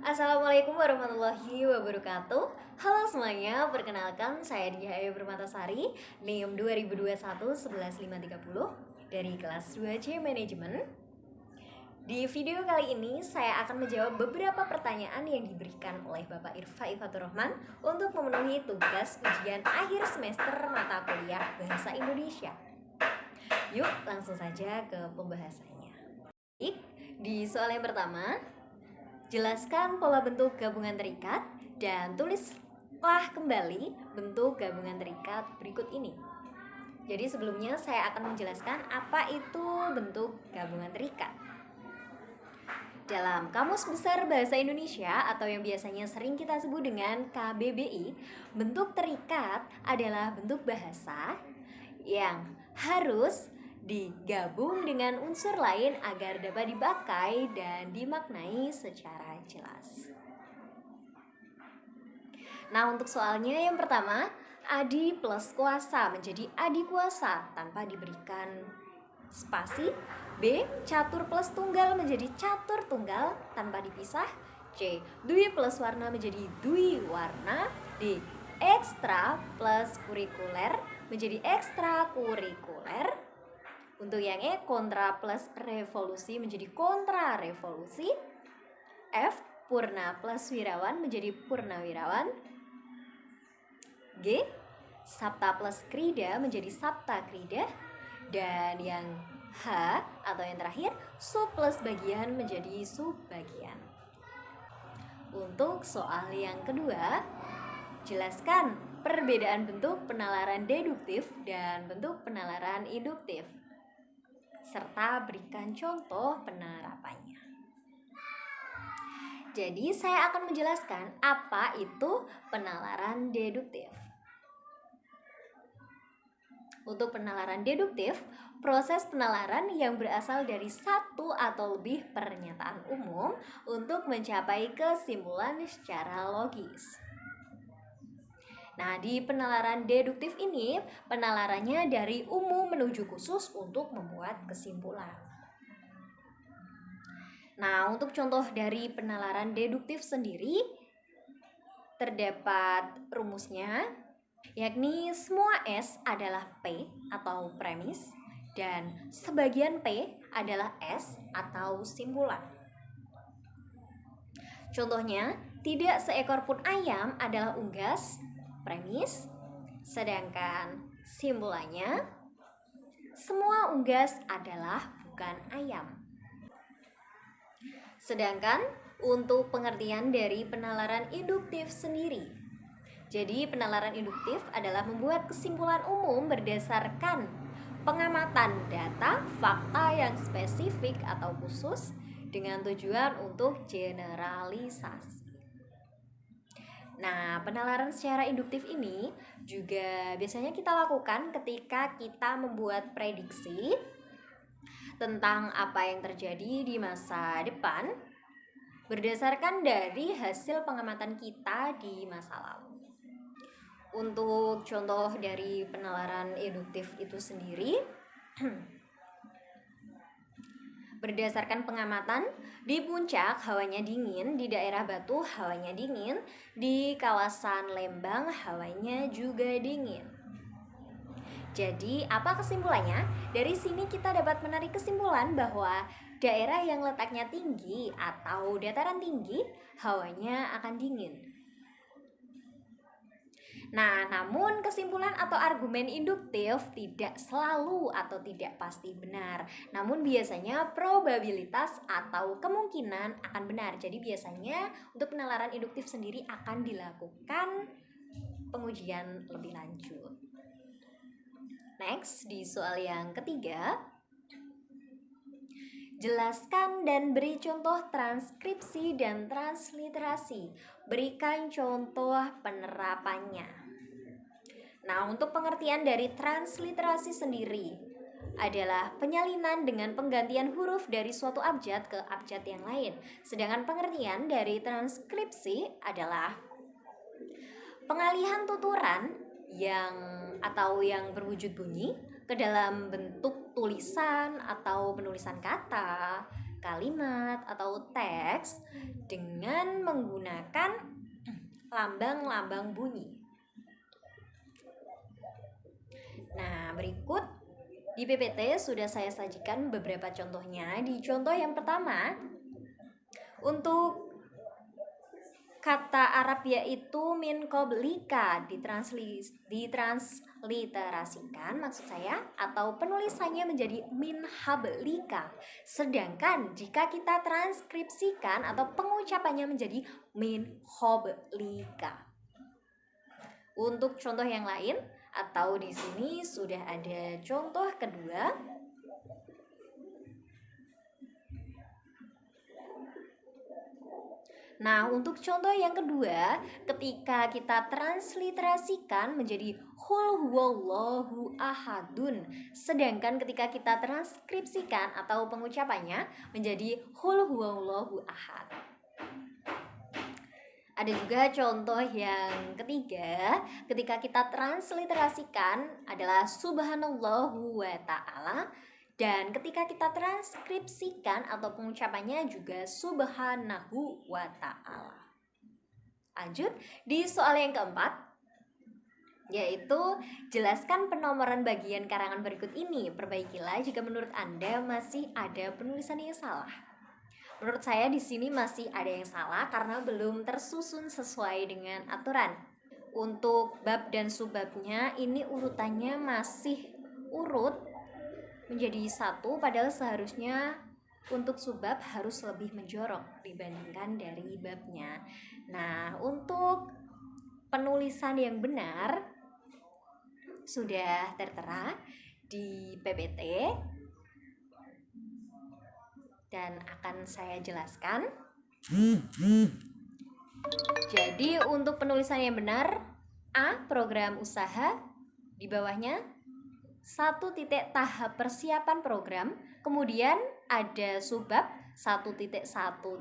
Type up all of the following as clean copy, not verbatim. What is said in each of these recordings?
Assalamualaikum warahmatullahi wabarakatuh. Halo semuanya, perkenalkan saya Diah Permatasari, NIM 2021 11530 dari kelas 2C Manajemen. Di video kali ini saya akan menjawab beberapa pertanyaan yang diberikan oleh Bapak Irfa Ifatur Rahman untuk memenuhi tugas ujian akhir semester mata kuliah Bahasa Indonesia. Yuk langsung saja ke pembahasannya. Di soal yang pertama, jelaskan pola bentuk gabungan terikat dan tulislah kembali bentuk gabungan terikat berikut ini. Jadi sebelumnya saya akan menjelaskan apa itu bentuk gabungan terikat. Dalam Kamus Besar Bahasa Indonesia atau yang biasanya sering kita sebut dengan KBBI, bentuk terikat adalah bentuk bahasa yang harus digabung dengan unsur lain agar dapat dipakai dan dimaknai secara jelas. Nah, untuk soalnya yang pertama, adi plus kuasa menjadi adi kuasa tanpa diberikan spasi. B. Catur plus tunggal menjadi catur tunggal tanpa dipisah. C. Dwi plus warna menjadi dwi warna. D. Ekstra plus kurikuler menjadi ekstra kurikuler. Untuk yang E, kontra plus revolusi menjadi kontra revolusi. F. Purna plus wirawan menjadi purnawirawan. G. Sapta plus krida menjadi sapta krida. Dan yang H atau yang terakhir, sub plus bagian menjadi subbagian. Untuk soal yang kedua, jelaskan perbedaan bentuk penalaran deduktif dan bentuk penalaran induktif, serta berikan contoh penerapannya. Jadi saya akan menjelaskan apa itu penalaran deduktif. Untuk penalaran deduktif, proses penalaran yang berasal dari satu atau lebih pernyataan umum untuk mencapai kesimpulan secara logis. Nah, di penalaran deduktif ini, penalarannya dari umum menuju khusus untuk membuat kesimpulan. Nah, untuk contoh dari penalaran deduktif sendiri, terdapat rumusnya, yakni semua S adalah P atau premis dan sebagian P adalah S atau simpulan. Contohnya, tidak seekor pun ayam adalah unggas, premis, sedangkan simpulannya semua unggas adalah bukan ayam. Sedangkan untuk pengertian dari penalaran induktif sendiri, jadi penalaran induktif adalah membuat kesimpulan umum berdasarkan pengamatan data, fakta yang spesifik atau khusus dengan tujuan untuk generalisasi. Nah, penalaran secara induktif ini juga biasanya kita lakukan ketika kita membuat prediksi tentang apa yang terjadi di masa depan berdasarkan dari hasil pengamatan kita di masa lalu. Untuk contoh dari penalaran induktif itu sendiri, berdasarkan pengamatan, di puncak hawanya dingin, di daerah Batu hawanya dingin, di kawasan Lembang hawanya juga dingin. Jadi, apa kesimpulannya? Dari sini kita dapat menarik kesimpulan bahwa daerah yang letaknya tinggi atau dataran tinggi, hawanya akan dingin. Nah, namun kesimpulan atau argumen induktif tidak selalu atau tidak pasti benar. Namun biasanya probabilitas atau kemungkinan akan benar. Jadi biasanya untuk penalaran induktif sendiri akan dilakukan pengujian lebih lanjut. Next, di soal yang ketiga, jelaskan dan beri contoh transkripsi dan transliterasi. Berikan contoh penerapannya. Nah, untuk pengertian dari transliterasi sendiri adalah penyalinan dengan penggantian huruf dari suatu abjad ke abjad yang lain. Sedangkan pengertian dari transkripsi adalah pengalihan tuturan yang berwujud bunyi ke dalam bentuk tulisan atau penulisan kata kalimat atau teks dengan menggunakan lambang-lambang bunyi. Nah, berikut di PPT sudah saya sajikan beberapa contohnya. Di contoh yang pertama, untuk kata Arab yaitu min qablika ditransliterasikan maksud saya atau penulisannya menjadi min hablika. Sedangkan jika kita transkripsikan atau pengucapannya menjadi min hoblika. Untuk contoh yang lain atau di sini sudah ada contoh kedua. Nah, untuk contoh yang kedua, ketika kita transliterasikan menjadi qul huwallahu ahadun, sedangkan ketika kita transkripsikan atau pengucapannya menjadi qul huwallahu ahad. Ada juga contoh yang ketiga, ketika kita transliterasikan adalah subhanallahu wa ta'ala, dan ketika kita transkripsikan atau pengucapannya juga subhanahu wa ta'ala. Lanjut di soal yang keempat, yaitu jelaskan penomoran bagian karangan berikut ini. Perbaikilah jika menurut Anda masih ada penulisan yang salah. Menurut saya di sini masih ada yang salah karena belum tersusun sesuai dengan aturan. Untuk bab dan subbabnya ini urutannya masih urut menjadi satu, padahal seharusnya untuk subbab harus lebih menjorok dibandingkan dari babnya. Nah, untuk penulisan yang benar sudah tertera di PPT dan akan saya jelaskan. Jadi untuk penulisan yang benar, A. Program usaha, di bawahnya 1 titik tahap persiapan program, kemudian ada subbab 1.1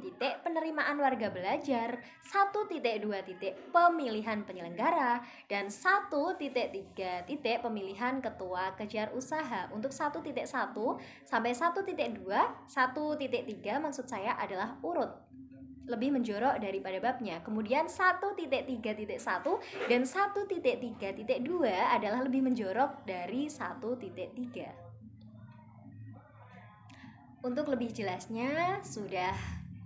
titik penerimaan warga belajar, 1.2 titik pemilihan penyelenggara, dan 1.3 titik pemilihan ketua kejar usaha. Untuk 1.1 sampai 1.2, 1.3 maksud saya adalah urut, lebih menjorok daripada babnya. Kemudian 1.3.1 dan 1.3.2 adalah lebih menjorok dari 1.3. Untuk lebih jelasnya sudah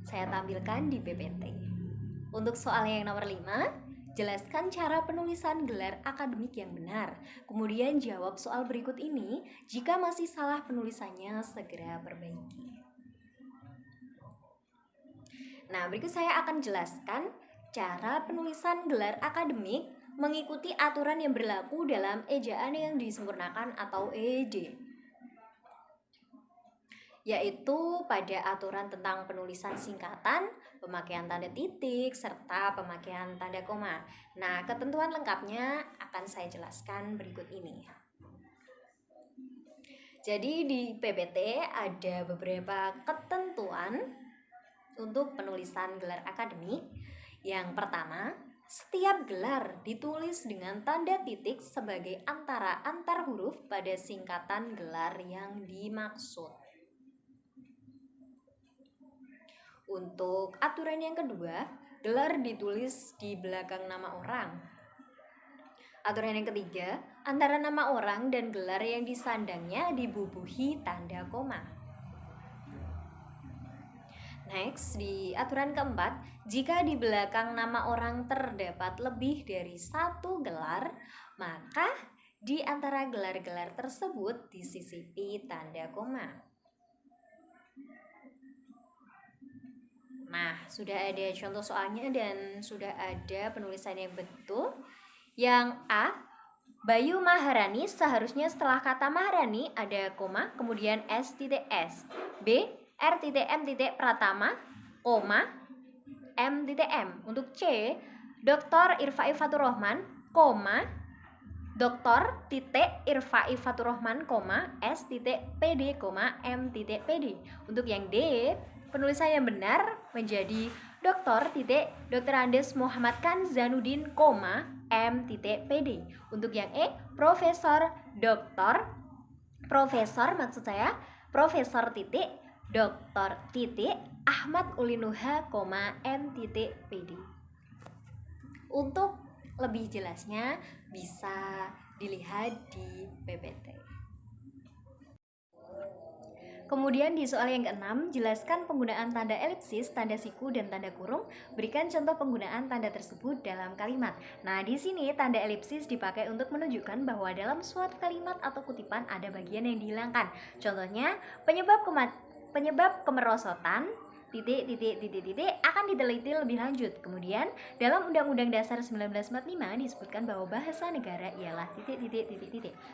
saya tampilkan di PPT. Untuk soal yang nomor 5, jelaskan cara penulisan gelar akademik yang benar. Kemudian jawab soal berikut ini. Jika masih salah penulisannya, segera perbaiki. Nah, berikut saya akan jelaskan cara penulisan gelar akademik mengikuti aturan yang berlaku dalam ejaan yang disempurnakan atau EYD, yaitu pada aturan tentang penulisan singkatan, pemakaian tanda titik, serta pemakaian tanda koma. Nah, ketentuan lengkapnya akan saya jelaskan berikut ini. Jadi di PPT ada beberapa ketentuan untuk penulisan gelar akademik. Yang pertama, setiap gelar ditulis dengan tanda titik sebagai antara antar huruf pada singkatan gelar yang dimaksud. Untuk aturan yang kedua, gelar ditulis di belakang nama orang. Aturan yang ketiga, antara nama orang dan gelar yang disandangnya dibubuhi tanda koma. Next, di aturan keempat, jika di belakang nama orang terdapat lebih dari satu gelar, maka di antara gelar-gelar tersebut disisipi tanda koma. Nah, sudah ada contoh soalnya dan sudah ada penulisan yang betul. Yang A, Bayu Maharani, seharusnya setelah kata Maharani ada koma, kemudian S.S. B, R.M. Pratama, koma, M.M. Untuk C, Dr. Irfai Fatur Rahman, koma, Dr. Irfai Fatur Rahman, koma, S.PD, koma, M.PD. Untuk yang D, penulisan yang benar menjadi Dr. Andes Muhammad Kanzanuddin, koma, M.PD. Untuk yang E, Profesor maksud saya Profesor Dr. Titik Ahmad Ulinuha, M. PD. Untuk lebih jelasnya bisa dilihat di PPT. Kemudian di soal yang keenam, jelaskan penggunaan tanda elipsis, tanda siku, dan tanda kurung. Berikan contoh penggunaan tanda tersebut dalam kalimat. Nah, di sini tanda elipsis dipakai untuk menunjukkan bahwa dalam suatu kalimat atau kutipan ada bagian yang dihilangkan. Contohnya, penyebab kemerosotan akan diteliti lebih lanjut. Kemudian, dalam Undang-Undang Dasar 1945 disebutkan bahwa bahasa negara ialah .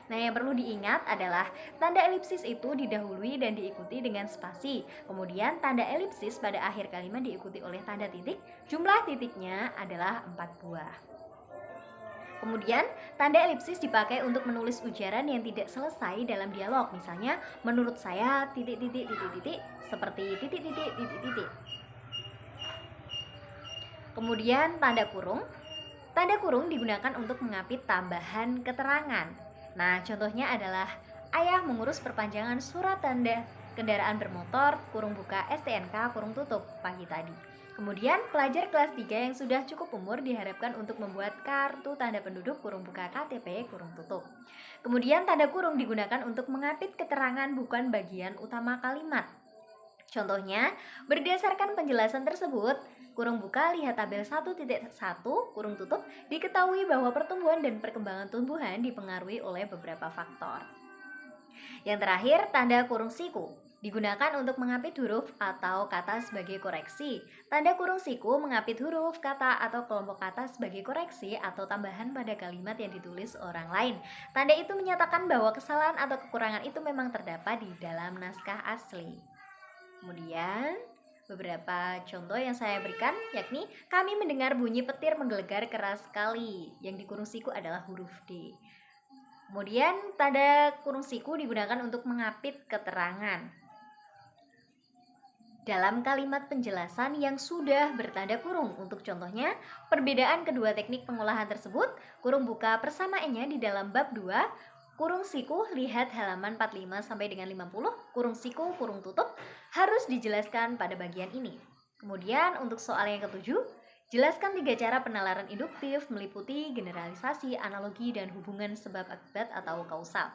Nah, yang perlu diingat adalah tanda elipsis itu didahului dan diikuti dengan spasi. Kemudian, tanda elipsis pada akhir kalimat diikuti oleh tanda titik. Jumlah titiknya adalah 4 buah. Kemudian, tanda elipsis dipakai untuk menulis ujaran yang tidak selesai dalam dialog. Misalnya, menurut saya seperti . Kemudian, tanda kurung. Tanda kurung digunakan untuk mengapit tambahan keterangan. Nah, contohnya adalah ayah mengurus perpanjangan surat tanda kendaraan bermotor, kurung buka STNK, kurung tutup, pagi tadi. Kemudian, pelajar kelas 3 yang sudah cukup umur diharapkan untuk membuat kartu tanda penduduk, kurung buka KTP, kurung tutup. Kemudian, tanda kurung digunakan untuk mengapit keterangan bukan bagian utama kalimat. Contohnya, berdasarkan penjelasan tersebut, kurung buka lihat tabel 1.1, kurung tutup, diketahui bahwa pertumbuhan dan perkembangan tumbuhan dipengaruhi oleh beberapa faktor. Yang terakhir, tanda kurung siku digunakan untuk mengapit huruf atau kata sebagai koreksi. Tanda kurung siku mengapit huruf, kata, atau kelompok kata sebagai koreksi atau tambahan pada kalimat yang ditulis orang lain. Tanda itu menyatakan bahwa kesalahan atau kekurangan itu memang terdapat di dalam naskah asli. Kemudian, beberapa contoh yang saya berikan yakni kami mendengar bunyi petir menggelegar keras sekali. Yang di kurung siku adalah huruf D. Kemudian, tanda kurung siku digunakan untuk mengapit keterangan dalam kalimat penjelasan yang sudah bertanda kurung. Untuk contohnya, perbedaan kedua teknik pengolahan tersebut, kurung buka persamaannya di dalam bab 2, kurung siku lihat halaman 45 sampai dengan 50, kurung siku kurung tutup harus dijelaskan pada bagian ini. Kemudian untuk soal yang ketujuh, jelaskan 3 cara penalaran induktif meliputi generalisasi, analogi, dan hubungan sebab akibat atau kausal.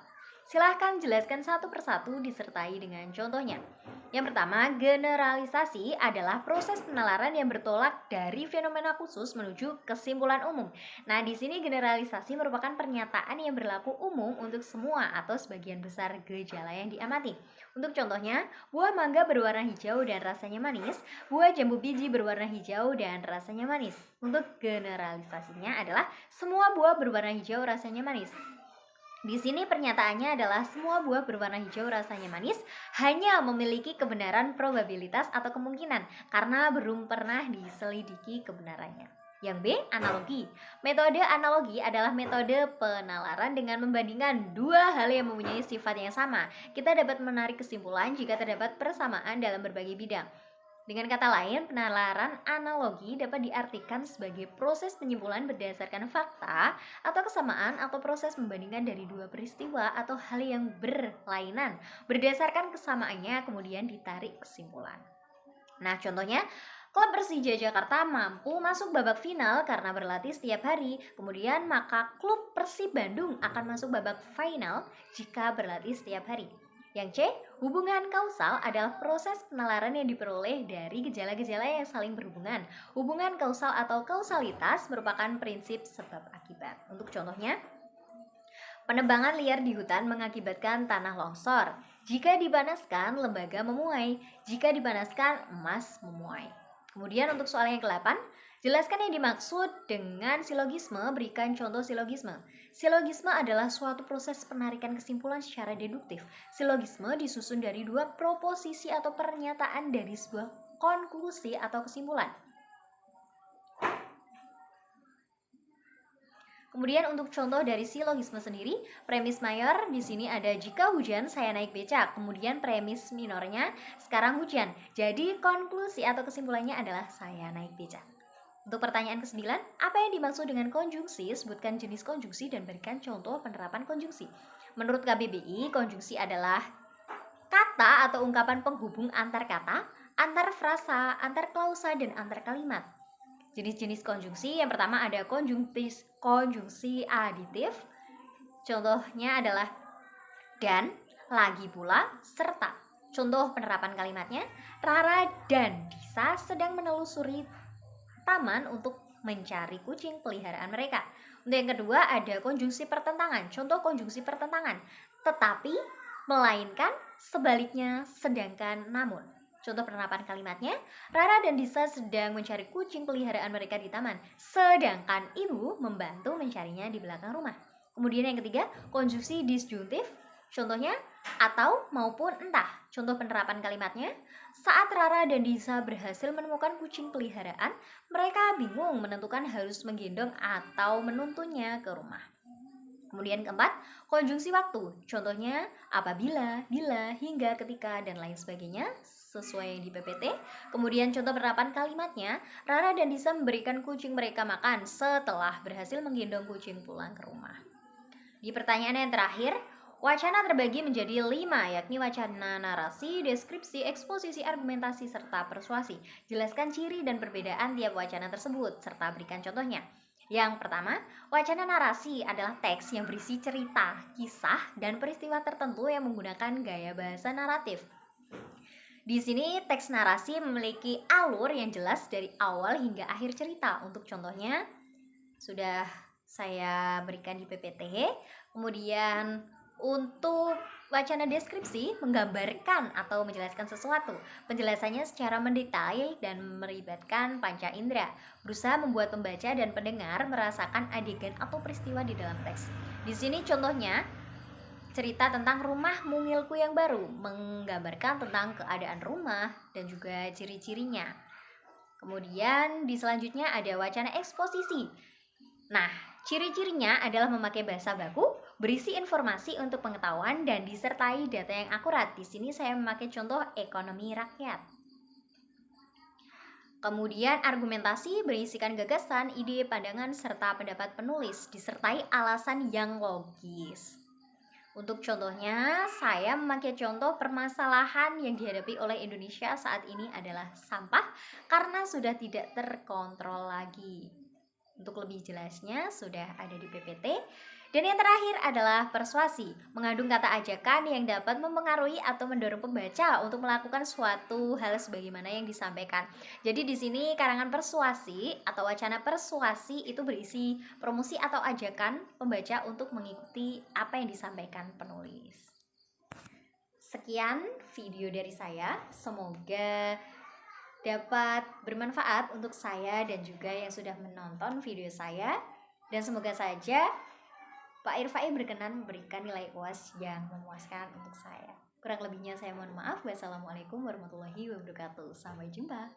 Silahkan jelaskan satu persatu disertai dengan contohnya. Yang pertama, generalisasi adalah proses penalaran yang bertolak dari fenomena khusus menuju kesimpulan umum. Nah, di sini generalisasi merupakan pernyataan yang berlaku umum untuk semua atau sebagian besar gejala yang diamati. Untuk contohnya, buah mangga berwarna hijau dan rasanya manis, buah jambu biji berwarna hijau dan rasanya manis. Untuk generalisasinya adalah semua buah berwarna hijau rasanya manis. Di sini pernyataannya adalah semua buah berwarna hijau rasanya manis hanya memiliki kebenaran probabilitas atau kemungkinan karena belum pernah diselidiki kebenarannya. Yang B, analogi. Metode analogi adalah metode penalaran dengan membandingkan dua hal yang mempunyai sifat yang sama. Kita dapat menarik kesimpulan jika terdapat persamaan dalam berbagai bidang. Dengan kata lain, penalaran analogi dapat diartikan sebagai proses penyimpulan berdasarkan fakta atau kesamaan atau proses membandingkan dari dua peristiwa atau hal yang berlainan. Berdasarkan kesamaannya kemudian ditarik kesimpulan. Nah, contohnya, klub Persija Jakarta mampu masuk babak final karena berlatih setiap hari. Kemudian maka klub Persib Bandung akan masuk babak final jika berlatih setiap hari. Yang C, hubungan kausal adalah proses penalaran yang diperoleh dari gejala-gejala yang saling berhubungan. Hubungan kausal atau kausalitas merupakan prinsip sebab akibat. Untuk contohnya, penebangan liar di hutan mengakibatkan tanah longsor. Jika dipanaskan, lembaga memuai. Jika dipanaskan, emas memuai. Kemudian untuk soal yang ke-8, jelaskan yang dimaksud dengan silogisme, berikan contoh silogisme. Silogisme adalah suatu proses penarikan kesimpulan secara deduktif. Silogisme disusun dari dua proposisi atau pernyataan dari sebuah konklusi atau kesimpulan. Kemudian untuk contoh dari silogisme sendiri, premis mayor di sini ada jika hujan saya naik becak. Kemudian premis minornya sekarang hujan. Jadi konklusi atau kesimpulannya adalah saya naik becak. Untuk pertanyaan ke-9, apa yang dimaksud dengan konjungsi? Sebutkan jenis konjungsi dan berikan contoh penerapan konjungsi. Menurut KBBI, konjungsi adalah kata atau ungkapan penghubung antar kata, antar frasa, antar klausa, dan antar kalimat. Jenis-jenis konjungsi yang pertama ada konjungsi aditif. Contohnya adalah dan, lagi pula, serta. Contoh penerapan kalimatnya, Rara dan Disa sedang menelusuri taman untuk mencari kucing peliharaan mereka. Untuk yang kedua ada konjungsi pertentangan. Contoh konjungsi pertentangan, tetapi, melainkan, sebaliknya, sedangkan, namun. Contoh penerapan kalimatnya, Rara dan Disa sedang mencari kucing peliharaan mereka di taman, sedangkan ibu membantu mencarinya di belakang rumah. Kemudian yang ketiga, konjungsi disjuntif. Contohnya, atau maupun entah. Contoh penerapan kalimatnya, saat Rara dan Disa berhasil menemukan kucing peliharaan, mereka bingung menentukan harus menggendong atau menuntunnya ke rumah. Kemudian keempat, konjungsi waktu. Contohnya apabila, bila, hingga, ketika, dan lain sebagainya sesuai di PPT. Kemudian contoh penerapan kalimatnya, Rara dan Disa memberikan kucing mereka makan setelah berhasil menggendong kucing pulang ke rumah. Di pertanyaan yang terakhir, wacana terbagi menjadi 5, yakni wacana narasi, deskripsi, eksposisi, argumentasi, serta persuasi. Jelaskan ciri dan perbedaan tiap wacana tersebut, serta berikan contohnya. Yang pertama, wacana narasi adalah teks yang berisi cerita, kisah, dan peristiwa tertentu yang menggunakan gaya bahasa naratif. Di sini teks narasi memiliki alur yang jelas dari awal hingga akhir cerita. Untuk contohnya, sudah saya berikan di PPT. Kemudian untuk wacana deskripsi menggambarkan atau menjelaskan sesuatu. Penjelasannya secara mendetail dan melibatkan panca indera, berusaha membuat pembaca dan pendengar merasakan adegan atau peristiwa di dalam teks. Di sini contohnya cerita tentang rumah mungilku yang baru, menggambarkan tentang keadaan rumah dan juga ciri-cirinya. Kemudian di selanjutnya ada wacana eksposisi. Nah, ciri-cirinya adalah memakai bahasa baku, berisi informasi untuk pengetahuan, dan disertai data yang akurat. Di sini saya memakai contoh ekonomi rakyat. Kemudian argumentasi berisikan gagasan, ide, pandangan, serta pendapat penulis, disertai alasan yang logis. Untuk contohnya, saya memakai contoh permasalahan yang dihadapi oleh Indonesia saat ini adalah sampah karena sudah tidak terkontrol lagi. Untuk lebih jelasnya sudah ada di PPT. Dan yang terakhir adalah persuasi, mengandung kata ajakan yang dapat mempengaruhi atau mendorong pembaca untuk melakukan suatu hal sebagaimana yang disampaikan. Jadi di sini karangan persuasi atau wacana persuasi itu berisi promosi atau ajakan pembaca untuk mengikuti apa yang disampaikan penulis. Sekian video dari saya, semoga dapat bermanfaat untuk saya dan juga yang sudah menonton video saya, dan semoga saja Pak Irfai berkenan memberikan nilai UAS yang memuaskan untuk saya. Kurang lebihnya saya mohon maaf. Wassalamualaikum warahmatullahi wabarakatuh. Sampai jumpa.